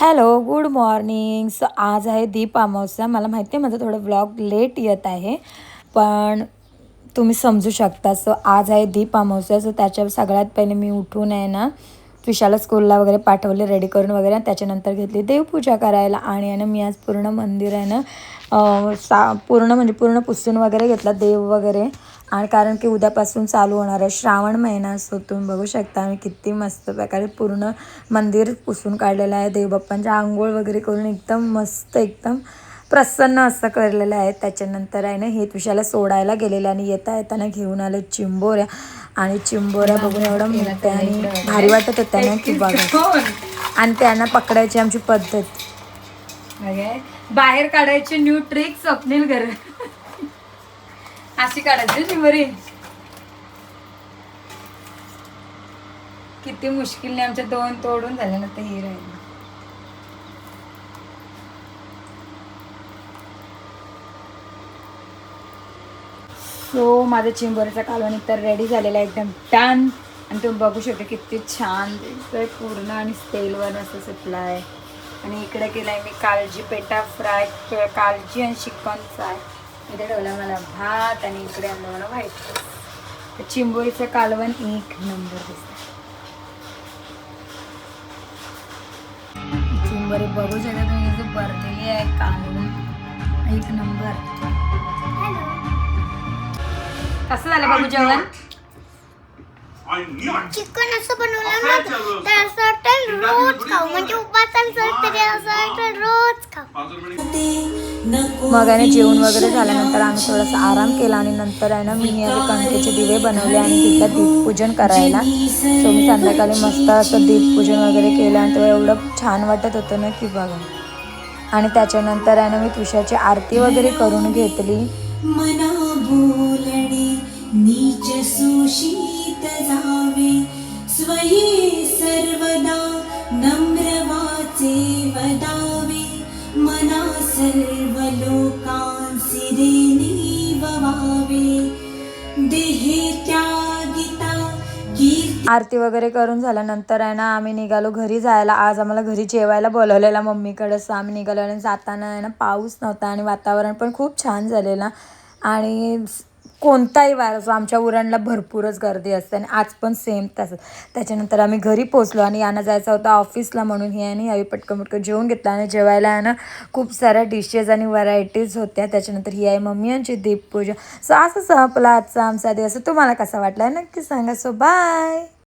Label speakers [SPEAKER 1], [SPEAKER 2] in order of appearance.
[SPEAKER 1] Hello, good morning. So आज आहे दीप अमावस्या. मला माहिती आहे माझा थोडं व्लॉग लेट येत आहे, पण तुम्ही समजू शकता. सो आज आहे दीप अमावस्या. सो त्याच्या सगळ्यात पहिले मी उठून आहे ना त्रिशाला स्कूलला वगैरे पाठवले रेडी करून वगैरे. त्याच्यानंतर घेतली देवपूजा करायला आणि आहे ना मी आज पूर्ण मंदिर आहे ना पूर्ण पुसून वगैरे घेतला देव वगैरे. आणि कारण की उद्यापासून चालू होणार आहे श्रावण महिना. असतो तुम्ही बघू शकता आम्ही किती मस्त प्रकारे पूर्ण मंदिर पुसून काढलेलं आहे. देवबाप्पांच्या आंघोळ वगैरे करून एकदम मस्त एकदम प्रसन्न असं करलेलं आहे. त्याच्यानंतर आहे ना हे तुषाला सोडायला गेलेलं आणि येताना घेऊन आले चिंबोऱ्या. आणि चिंबोऱ्या बघून एवढं मोठ्या आणि भारी वाटत होत्या ना की बघा. आणि त्यांना पकडायची आमची पद्धत बाहेर काढायची न्यू ट्रिक स्वप्नील घर अशी काढायची चिंबोरी. किती मुश्किलने आमच्या दोन तोडून झाले ना ते हे राहिले. सो माझं चिंबोरीचा कालवण तर रेडी झालेला आहे एकदम डन. आणि तुम्ही बघू शकता किती छान दिसतोय पूर्ण आणि तेलवर असं सुटला आहे. आणि इकडे केलाय मी कालजी पेटा फ्राय, कालजी आणि चिकन फ्राय. इथे ठेवला मला भात आणि इकडे आणलं मला व्हाईट. चिंबोरीचं कालवण एक नंबर दिसतं. चिंबोरी बघू शकता तुम्ही जे भरलेली आहे कालवण एक नंबर. कसं झालं बाबू जेवण?
[SPEAKER 2] चिकन असं बनवलं ना तर असं वाटतं रोज खाऊ, म्हणजे उपासांचं तरी असं वाटतं रोज खाऊ.
[SPEAKER 1] मग आणि जेवण वगैरे झाल्यानंतर आम्ही थोडासा आराम केला आणि नंतर आहे ना मी असे कणकेचे दिवे बनवले आणि तिथलं दीपपूजन करायला. सो मी संध्याकाळी मस्त असं दीपपूजन वगैरे केलं आणि तेव्हा एवढं छान वाटत होतं ना की बघा. आणि त्याच्यानंतर आहे ना मी तुळशीची आरती वगैरे करून घेतली.
[SPEAKER 3] मना बोलणे नीच सुशीत जावे, स्वये सर्वदा नम्र वाचे वदावे, मना सर्व लोकांसी देणी ववावे, देहे त्यागिता कीर्ती.
[SPEAKER 1] आरती वगैरे करून झाल्यानंतर आहे ना आम्ही निघालो घरी जायला. आज आम्हाला घरी जेवायला बोलवलेला मम्मीकडं. असं आम्ही निघालो आणि जाताना आहे ना पाऊस नव्हता आणि वातावरण पण खूप छान झालेलं. आणि कोणताही वार असो आमच्या उरणला भरपूरच गर्दी असते आणि आज पण सेम तसं. त्याच्यानंतर आम्ही घरी पोचलो आणि यांना जायचं होतं ऑफिसला म्हणून ही आणि यावी पटकन जेवून घेतलं. आणि जेवायला आहे ना खूप साऱ्या डिशेस आणि व्हरायटीज होत्या. त्याच्यानंतर ही आहे मम्मी यांची दीपपूजा. सो असं संपला आजचा आमचा दिवस. तुम्हाला कसा वाटला नक्की सांगा. So bye.